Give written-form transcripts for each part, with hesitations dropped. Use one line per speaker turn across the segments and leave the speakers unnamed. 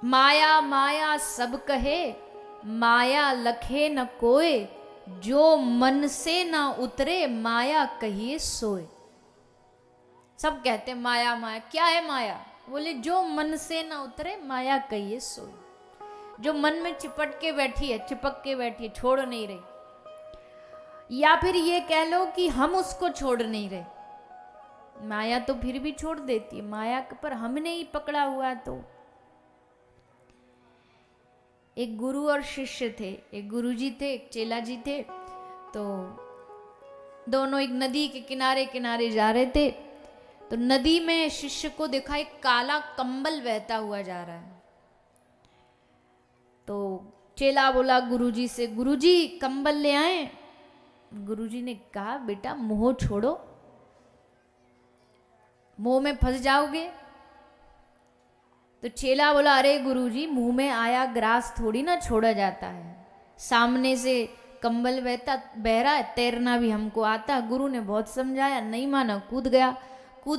माया माया सब कहे, माया लखे न कोय, जो मन से ना उतरे माया कहिए सोए। सब कहते माया माया, क्या है माया? बोले जो मन से ना उतरे माया कहिए सोए। जो मन में चिपट के बैठी है, चिपक के बैठी है, छोड़ नहीं रही। या फिर ये कह लो कि हम उसको छोड़ नहीं रहे। माया तो फिर भी छोड़ देती है, माया पर हमने ही पकड़ा हुआ। तो एक गुरु और शिष्य थे, एक गुरुजी थे, एक चेला जी थे। तो दोनों एक नदी के किनारे किनारे जा रहे थे। तो नदी में शिष्य को देखा एक काला कंबल बहता हुआ जा रहा है। तो चेला बोला गुरुजी से, गुरुजी कंबल ले आए। गुरुजी ने कहा बेटा मोह छोड़ो, मोह में फंस जाओगे। तो चेला बोला अरे गुरुजी, मुंह में आया ग्रास थोड़ी ना छोड़ा जाता है, सामने से कंबल बह रहा है, तैरना भी हमको आता। गुरु ने बहुत समझाया, नहीं माना, कूद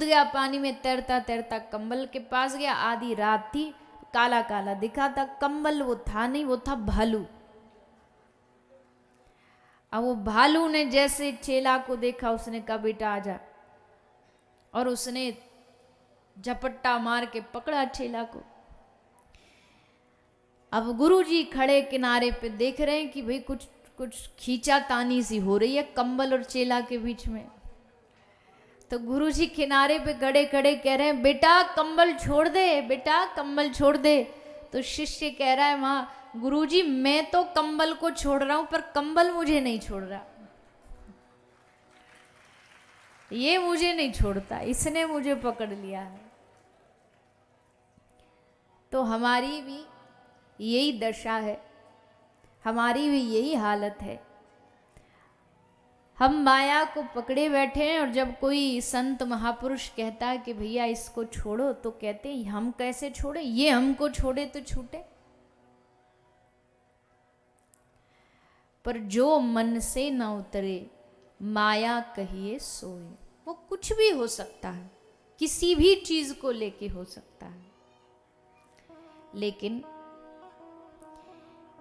गया पानी में। तैरता तैरता कंबल के पास गया। आधी रात थी, काला काला दिखा था कंबल। वो था नहीं, वो था भालू। अब वो भालू ने जैसे चेला को देखा, उसने कहा बेटा आजा, और उसने झपट्टा मार के पकड़ा चेला को। अब गुरुजी खड़े किनारे पे देख रहे हैं कि भाई कुछ कुछ खींचा तानी सी हो रही है कंबल और चेला के बीच में। तो गुरुजी किनारे पे खड़े खड़े कह रहे हैं बेटा कंबल छोड़ दे, बेटा कंबल छोड़ दे। तो शिष्य कह रहा है वहां, गुरुजी मैं तो कंबल को छोड़ रहा हूं, पर कंबल मुझे नहीं छोड़ रहा, ये मुझे नहीं छोड़ता, इसने मुझे पकड़ लिया है। तो हमारी भी यही दशा है, हमारी भी यही हालत है। हम माया को पकड़े बैठे हैं, और जब कोई संत महापुरुष कहता है कि भैया इसको छोड़ो, तो कहते हैं हम कैसे छोड़े, ये हमको छोड़े तो छूटे। पर जो मन से न उतरे माया कहिए सोए। वो कुछ भी हो सकता है, किसी भी चीज को लेके हो सकता है, लेकिन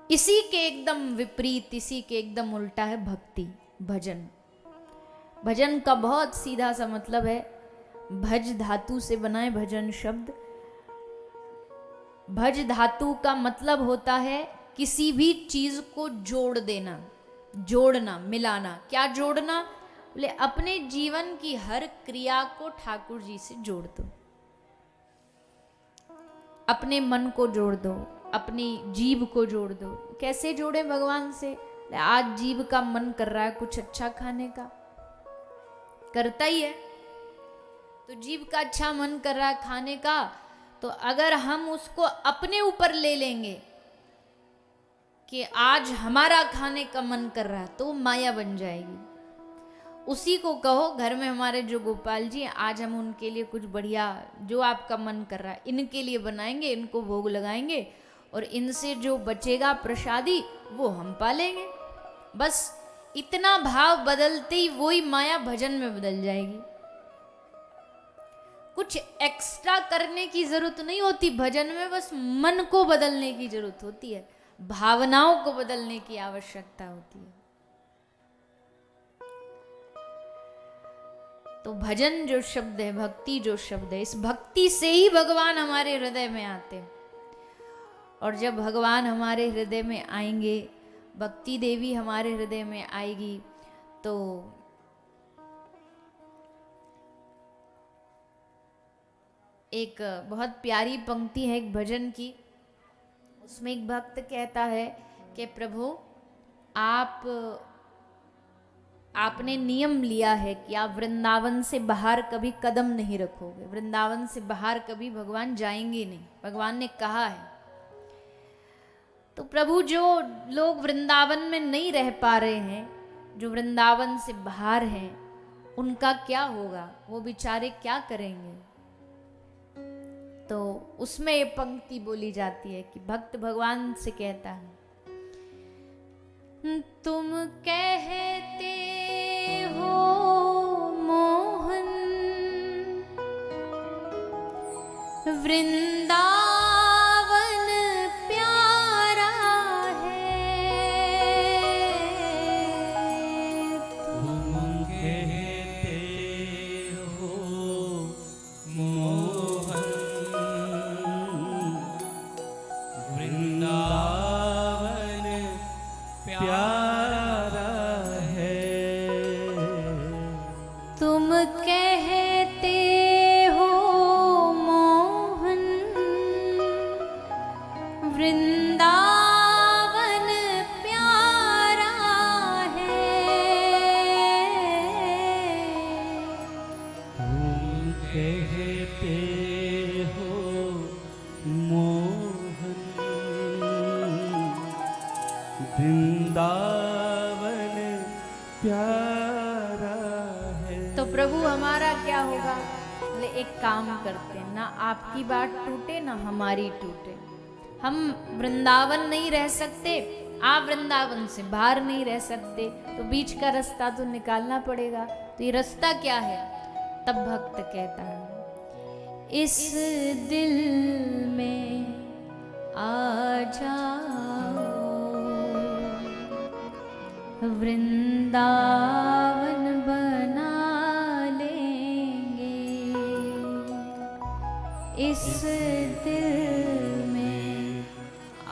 इसी के एकदम विपरीत, इसी के एकदम उल्टा है भक्ति, भजन। भजन का बहुत सीधा सा मतलब है, भज धातु से बना है भजन शब्द। भज धातु का मतलब होता है किसी भी चीज को जोड़ देना, जोड़ना, मिलाना। क्या जोड़ना? बोले अपने जीवन की हर क्रिया को ठाकुर जी से जोड़ दो। अपने मन को जोड़ दो, अपनी जीभ को जोड़ दो। कैसे जोड़े भगवान से? आज जीभ का मन कर रहा है कुछ अच्छा खाने का, करता ही है। तो जीभ का अच्छा मन कर रहा है खाने का, तो अगर हम उसको अपने ऊपर ले लेंगे कि आज हमारा खाने का मन कर रहा है, तो माया बन जाएगी। उसी को कहो घर में हमारे जो गोपाल जी, आज हम उनके लिए कुछ बढ़िया, जो आपका मन कर रहा है इनके लिए बनाएंगे, इनको भोग लगाएंगे, और इनसे जो बचेगा प्रसादी वो हम पालेंगे। बस इतना भाव बदलते ही वही माया भजन में बदल जाएगी। कुछ एक्स्ट्रा करने की जरूरत नहीं होती भजन में, बस मन को बदलने की जरूरत होती है, भावनाओं को बदलने की आवश्यकता होती है। तो भजन जो शब्द है, भक्ति जो शब्द है, इस भक्ति से ही भगवान हमारे हृदय में आते हैं। और जब भगवान हमारे हृदय में आएंगे, भक्ति देवी हमारे हृदय में आएगी, तो एक बहुत प्यारी पंक्ति है एक भजन की। उसमें एक भक्त कहता है कि प्रभु आपने नियम लिया है कि आप वृंदावन से बाहर कभी कदम नहीं रखोगे, वृंदावन से बाहर कभी भगवान जाएंगे नहीं, भगवान ने कहा है। तो प्रभु जो लोग वृंदावन में नहीं रह पा रहे हैं, जो वृंदावन से बाहर हैं, उनका क्या होगा? वो बेचारे क्या करेंगे? तो उसमें ये पंक्ति बोली जाती है कि भक्त भगवान से कहता है, तुम कहते हो मोहन वृंदावन
कहते हो मोहन, वृंदावन प्यारा है।
तो प्रभु हमारा क्या होगा? बोले एक काम करते हैं, ना आपकी बात टूटे ना हमारी टूटे। हम वृंदावन नहीं रह सकते, आप वृंदावन से बाहर नहीं रह सकते, तो बीच का रास्ता तो निकालना पड़ेगा। तो ये रास्ता क्या है? तब भक्त कहता है, इस दिल में आ जाओ, वृंदावन बना लेंगे। इस दिल में आ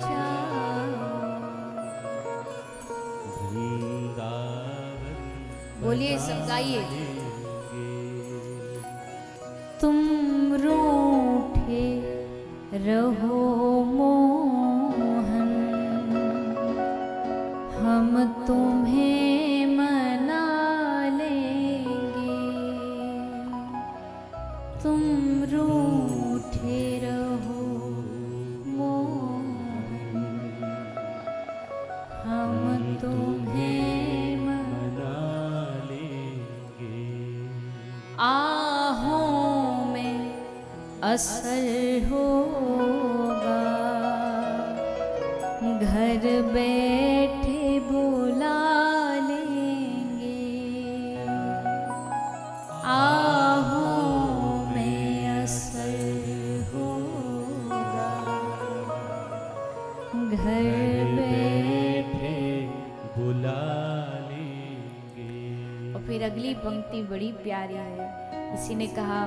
जाओ,
वृंदावन
बोलिए सब गाइए। तुम रूठे रहो मोहन, हम तुम्हें मना लेंगे। तुम रूठे रहो मोहन, हम तुम्हें
मना लेंगे।
आहों में असर होगा, घर बैठे बुला लेंगे। आहों में असर होगा, घर बैठे
बुला लेंगे।
और फिर अगली पंक्ति बड़ी प्यारी है। किसी ने कहा,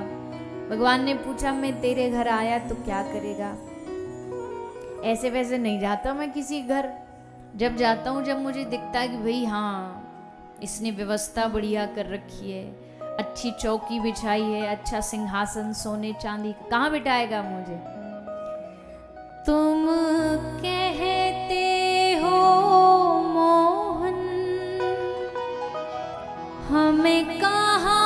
भगवान ने पूछा मैं तेरे घर आया तो क्या करेगा? ऐसे वैसे नहीं जाता मैं किसी घर। जब जाता हूँ, जब मुझे दिखता है कि भाई हाँ इसने व्यवस्था बढ़िया कर रखी है, अच्छी चौकी बिछाई है, अच्छा सिंहासन सोने चांदी का, कहाँ बिठाएगा मुझे? तुम कहते हो मोहन, हमें कहाँ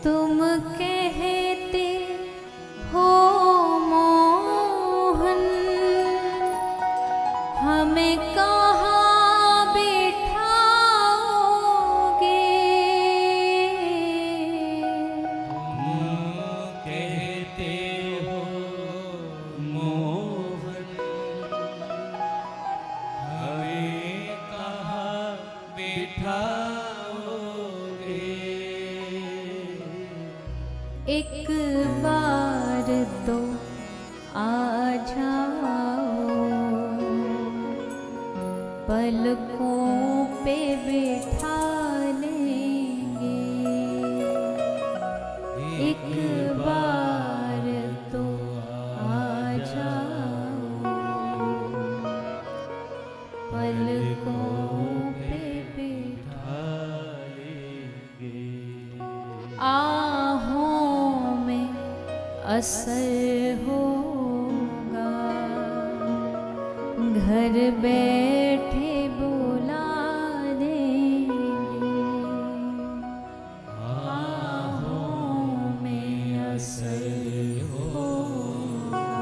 तुम कहते हो मोहन, हमें कहाँ बिठाओगे?
तुम कहते हो मोहन, हमें कहाँ बिठाओगे?
एक बार तो आ जाओ, पलकों पे बिठा लेंगे। एक बार तो आ जाओ, पलकों पे बिठा
लेंगे।
आहों में असर होगा, घर बैठे बुला लेंगे। आहों में असर होगा,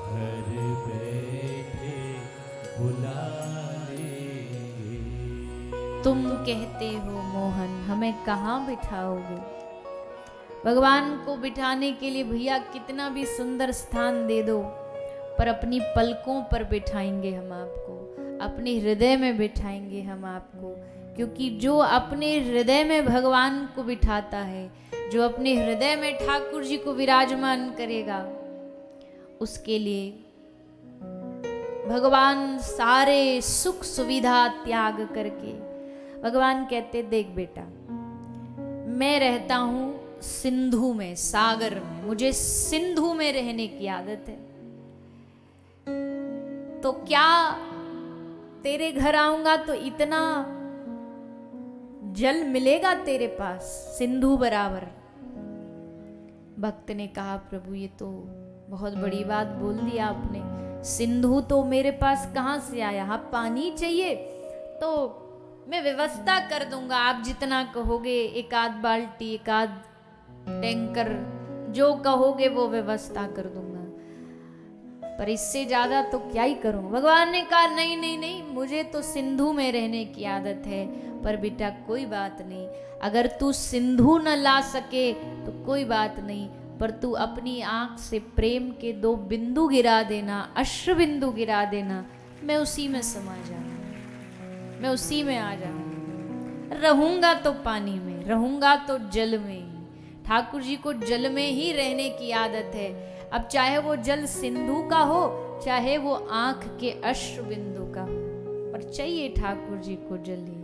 घर बैठे बुला लेंगे।
तुम कहते हो मोहन, हमें कहाँ बिठाओगे? भगवान को बिठाने के लिए भैया कितना भी सुंदर स्थान दे दो, पर अपनी पलकों पर बिठाएंगे हम आपको, अपने हृदय में बिठाएंगे हम आपको। क्योंकि जो अपने हृदय में भगवान को बिठाता है, जो अपने हृदय में ठाकुर जी को विराजमान करेगा, उसके लिए भगवान सारे सुख सुविधा त्याग करके, भगवान कहते देख बेटा, मैं रहता हूं सिंधु में, सागर में, मुझे सिंधु में रहने की आदत है। तो क्या तेरे घर आऊंगा तो इतना जल मिलेगा तेरे पास सिंधु बराबर। भक्त ने कहा प्रभु ये तो बहुत बड़ी बात बोल दी आपने, सिंधु तो मेरे पास कहाँ से आया, हाँ पानी चाहिए तो मैं व्यवस्था कर दूंगा, आप जितना कहोगे, एक आध बाल्टी एक आध टैंकर जो कहोगे वो व्यवस्था कर दूंगा, पर इससे ज्यादा तो क्या ही करूं। भगवान ने कहा नहीं नहीं नहीं, मुझे तो सिंधु में रहने की आदत है, पर बेटा कोई बात नहीं, अगर तू सिंधु न ला सके तो कोई बात नहीं, पर तू अपनी आंख से प्रेम के 2 बिंदु गिरा देना, अश्रु बिंदु गिरा देना, मैं उसी में समा जाऊंगा, मैं उसी में आ जाऊंगा, रहूंगा तो पानी में, रहूंगा तो जल में ही। ठाकुर जी को जल में ही रहने की आदत है, अब चाहे वो जल सिंधु का हो, चाहे वो आंख के अश्रु बिंदु का हो, पर चाहिए ठाकुर जी को जल ही।